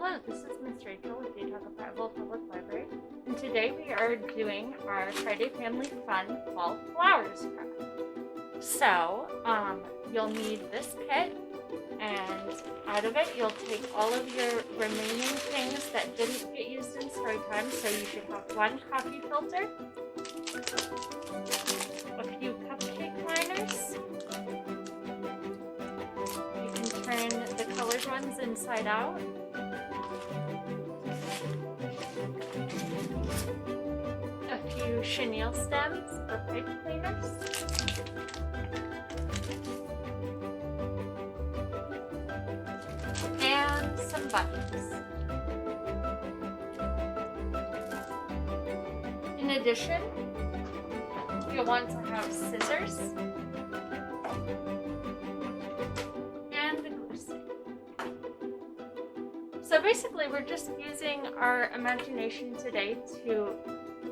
Hello, this is Miss Rachel with the Otago Public Library, and today we are doing our Friday Family Fun Fall Flowers craft. So, you'll need this kit, and out of it you'll take all of your remaining things that didn't get used in story time. So you should have one coffee filter, a few cupcake liners. You can turn the colored ones inside out. A few chenille stems for pipe cleaners. And some buttons. In addition, you'll want to have scissors and the glue stick. So basically, we're just using our imagination today to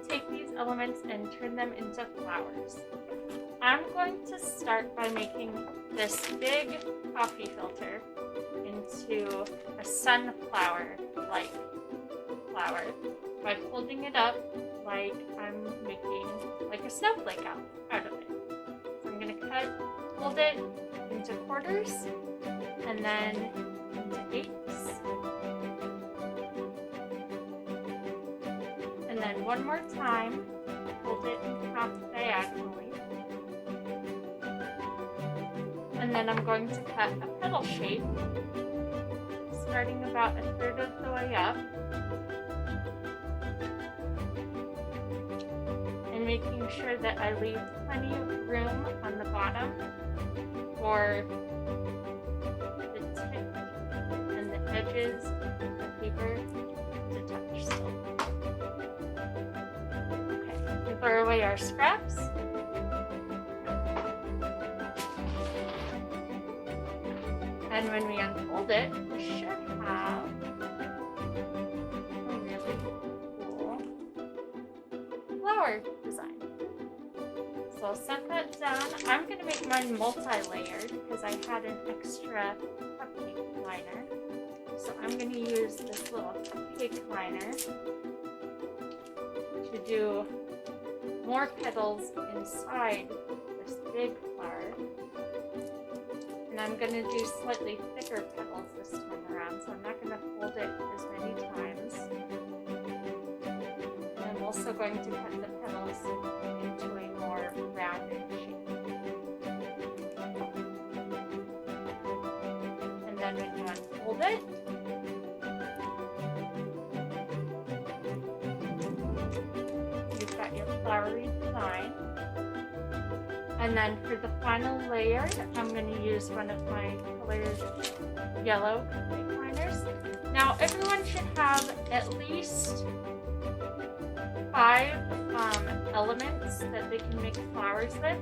take these elements and turn them into flowers. I'm going to start by making this big coffee filter into a sunflower-like flower by folding it up like I'm making like a snowflake out of it. So I'm going to fold it into quarters and then into eighths. And then one more time, fold it in half diagonally. And then I'm going to cut a petal shape, starting about a third of the way up. And making sure that I leave plenty of room on the bottom for the tip and the edges of the paper to touch still. Throw away our scraps. And when we unfold it, we should have a really cool flower design. So I'll set that down. I'm going to make mine multi-layered because I had an extra cupcake liner. So I'm going to use this little cupcake liner to do more petals inside this big flower. And I'm going to do slightly thicker petals this time around, so I'm not going to fold it as many times. And I'm also going to cut the petals into a more rounded shape. And then when you unfold it, you've got your flowery design. And then for the final layer, I'm going to use one of my colored yellow cupcake liners. Now everyone should have at least 5 elements that they can make flowers with.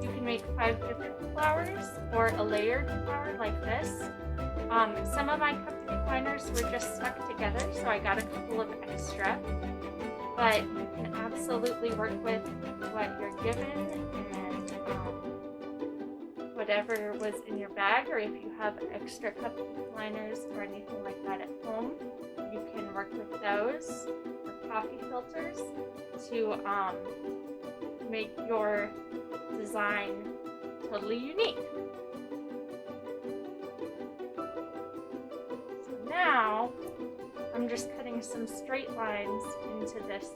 You can make 5 different flowers or a layered flower like this. Some of my cupcake liners were just stuck together, so I got a couple of extra. But you can absolutely work with what you're given and whatever was in your bag, or if you have extra cupcake liners or anything like that at home, you can work with those or coffee filters to make your design totally unique. So now I'm just cutting some straight lines into this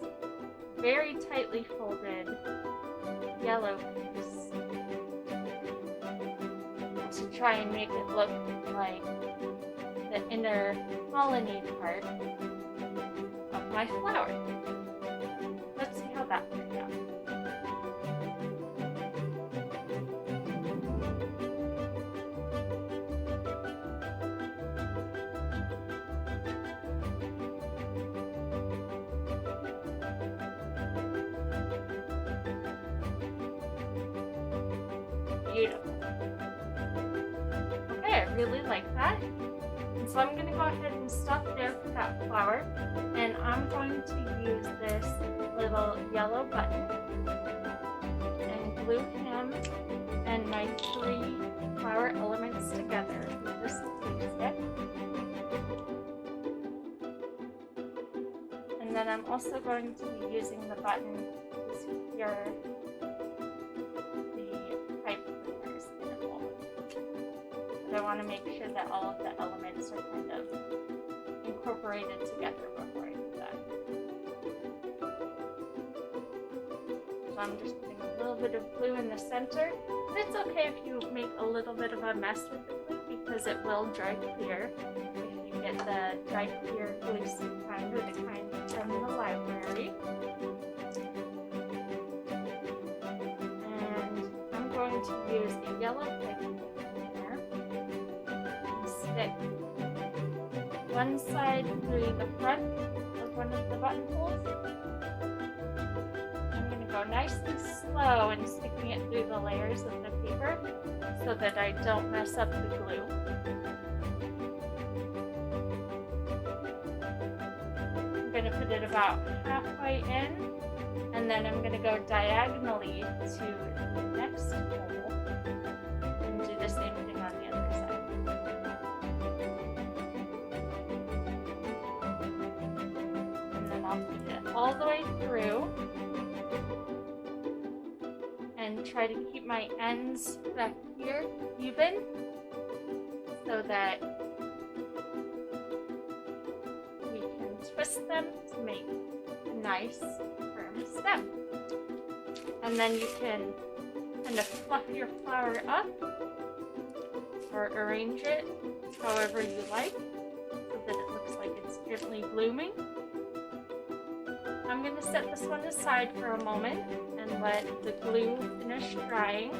very tightly folded yellow piece to try and make it look like the inner pollinated part of my flower. Let's see how that turned out. Beautiful. Okay, I really like that. And so I'm going to go ahead and stop there for that flower. And I'm going to use this little yellow button and glue him and my 3 flower elements together with this glue stick. then I'm also going to be using the button to secure the pipe cleaners in a mold. But I want to make sure that all of the elements are kind of incorporated together before I do that. So I'm just putting a little bit of glue in the center. And it's okay if you make a little bit of a mess with the glue because it will dry clear. If you get the dry clear glue stick kind or the kind from the library. And I'm going to use a yellow pipe cleaner and stick one side through the front of one of the buttonholes. I'm going to go nice and slow and sticking it through the layers of the paper so that I don't mess up the glue. I'm going to put it about halfway in, and then I'm going to go diagonally to the next hole and do the same thing on the other side. I'll put it all the way through and try to keep my ends back here even so that we can twist them to make a nice firm stem. And then you can kind of fluff your flower up or arrange it however you like so that it looks like it's gently blooming. I'm going to set this one aside for a moment and let the glue finish drying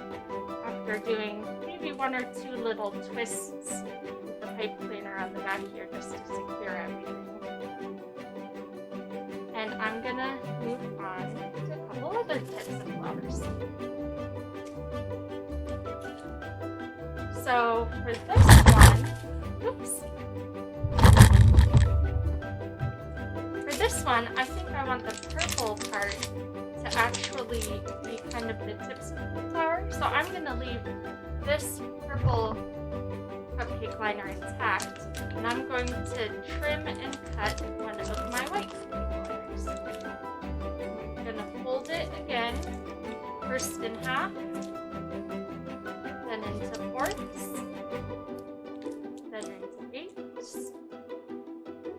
after doing maybe one or two little twists with the pipe cleaner on the back here just to secure everything. And I'm going to move on to a couple other types of flowers. So for this one, I think I want the purple part to actually be kind of the tips of the flower. So I'm going to leave this purple cupcake liner intact, and I'm going to trim and cut one of my white cupcake liners. I'm going to fold it again, first in half, then into fourths, then into eighths.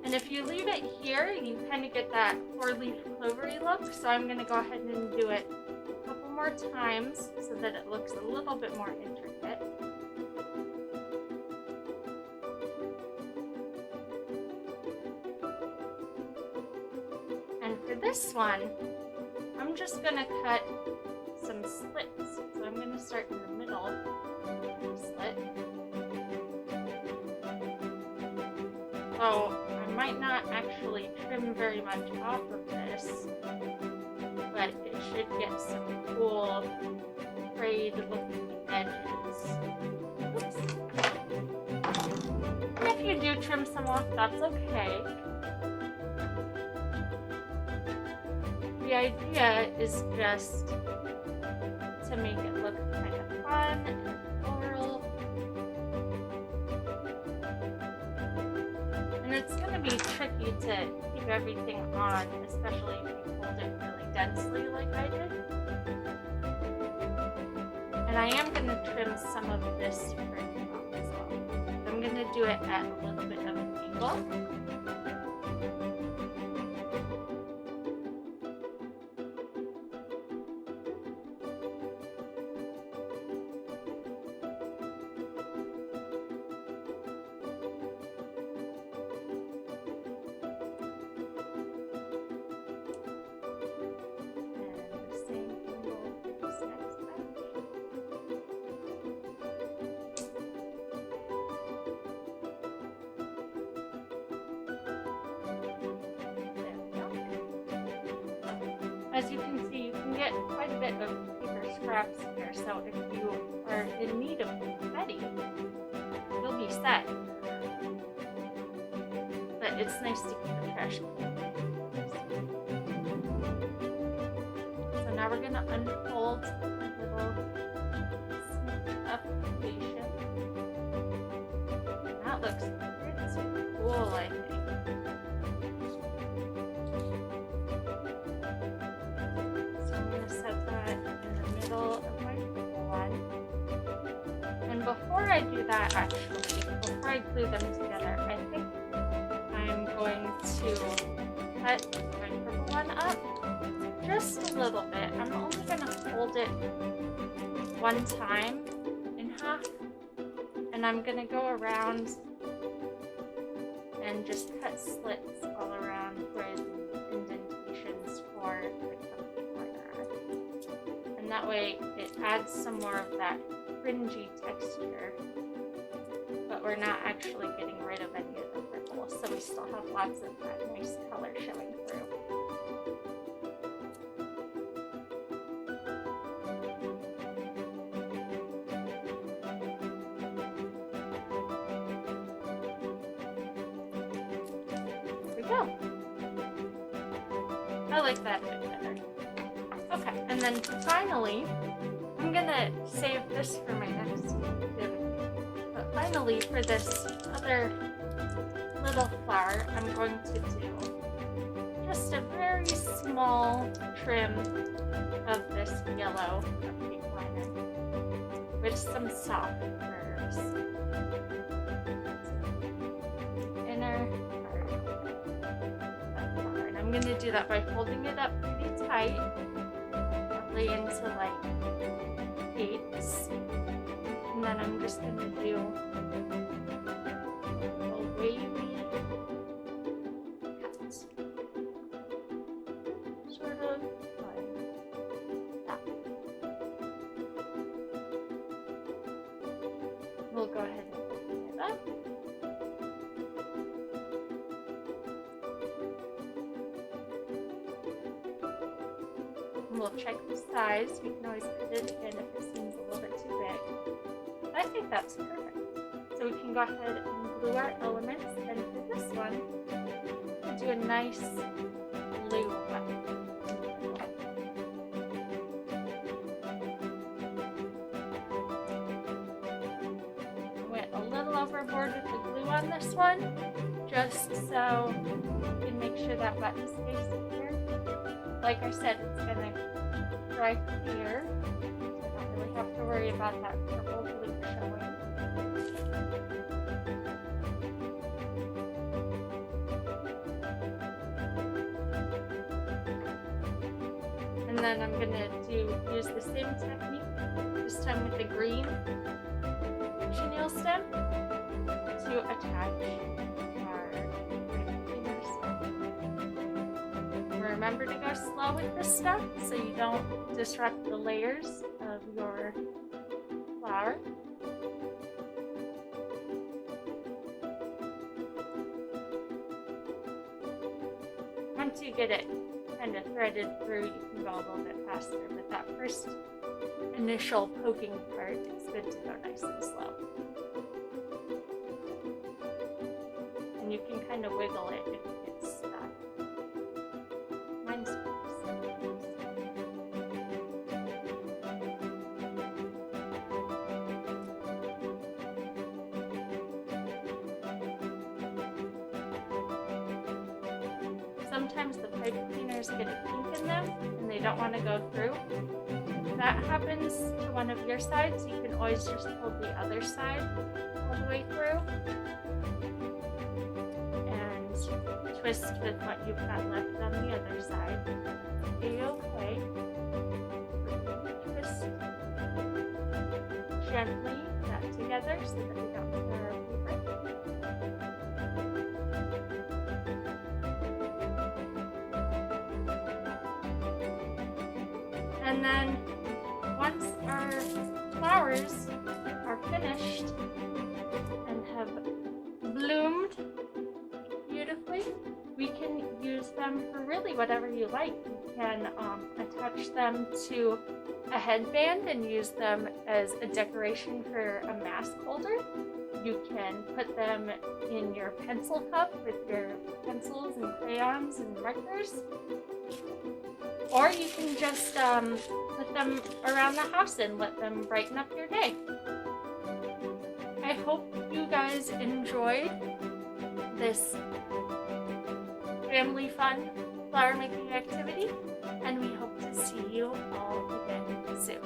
And if you leave it here, you kind of get that four-leaf clovery look. So I'm going to go ahead and do it a couple more times so that it looks a little bit more intricate. And for this one, I'm just going to cut some slits. So I'm going to start in the middle of the slit. So I might not actually trim very much off of this, but it should get some cool frayed looking edges. Oops. And if you do trim some off, that's okay. The idea is just to make it look kind of fun and floral. And it's going to be tricky to keep everything on, especially if you hold it really densely like I did. And I am going to trim some of this fringe off as well. I'm going to do it at a little bit of an angle. As you can see, you can get quite a bit of paper scraps here, so if you are in need of confetti, you'll be set. But it's nice to keep the trash clean. So now we're going to unfold a little snip of foundation. That looks pretty cool, I think. before I do that, actually, before I glue them together, I think I'm going to cut my purple one up just a little bit. I'm only going to hold it one time in half, and I'm going to go around and just cut slits all around where the indentations for the cupcake liner are. And that way it adds some more of that fringy texture, but we're not actually getting rid of any of the purple, so we still have lots of that nice color showing through. Go. I like that a bit better. Okay, and then finally, I'm gonna save this for my next activity. But finally, for this other little flower, I'm going to do just a very small trim of this yellow cupcake liner with some soft curves. Inner. I'm going to do that by folding it up pretty tight, probably into like 8s, and then I'm just going to do a wavy cut, sort of like that. We'll go ahead and open it up. We'll check the size. We can always cut it again if it seems a little bit too big. I think that's perfect. So we can go ahead and glue our elements, and for this one, we'll do a nice blue button. I went a little overboard with the glue on this one, just so we can make sure that button stays secure. Like I said, it's going to dry clear, so I don't really have to worry about that purple glue showing. And then I'm going to use the same technique, this time with the green chenille stem, to attach our remember to go slow with this stuff so you don't disrupt the layers of your flower. Once you get it kind of threaded through, you can go a little bit faster, but that first initial poking part is good to go nice and slow. And you can kind of wiggle it if it gets stuck. Mine's sometimes the pipe cleaners get a kink in them and they don't want to go through. If that happens to one of your sides, you can always just hold the other side all the way through and twist with what you've got left on the other side. Be okay. Twist gently that together so that we don't tear our paper. And then once our flowers are finished and have bloomed beautifully, we can use them for really whatever you like. You can attach them to a headband and use them as a decoration for a mask holder. You can put them in your pencil cup with your pencils and crayons and markers. Or you can just put them around the house and let them brighten up your day. I hope you guys enjoyed this family fun flower making activity, and we hope to see you all again soon.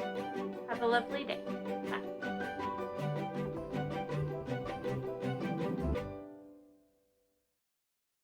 Have a lovely day.